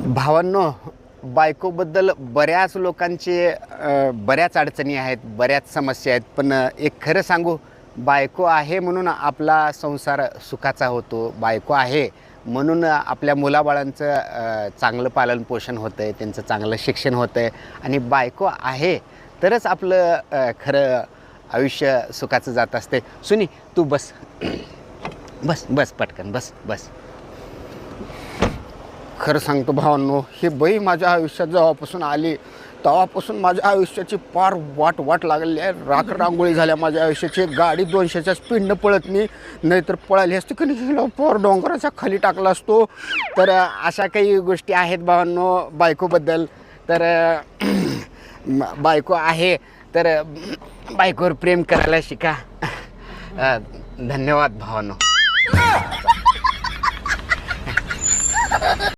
भावांनो, बायकोबद्दल बऱ्याच लोकांचे बऱ्याच अडचणी आहेत, बऱ्याच समस्या आहेत. पण एक खरं सांगू, बायको आहे म्हणून आपला संसार सुखाचा होतो. बायको आहे म्हणून आपल्या मुलाबाळांचं चांगलं पालनपोषण होतं आहे, त्यांचं चांगलं शिक्षण होतं आहे. आणि बायको आहे तरच आपलं खरं आयुष्य सुखाचं जात असते. सुनी, तू बस बस बस पटकन बस बस. खरं सांगतो भावांनो, ही बाई माझ्या आयुष्यात जेव्हापासून आली तेव्हापासून माझ्या आयुष्याची फार वाट लागलेली आहे. रांगोळी झाल्या माझ्या आयुष्याची. गाडी 200च्या स्पीडनं पळत मी, नाहीतर पळाली असते की नाही हिला फार डोंगराच्या खाली टाकला असतो. तर अशा काही गोष्टी आहेत भावांनो बायकोबद्दल. तर बायको आहे तर बायकोवर प्रेम करायला शिका. धन्यवाद भावांनो.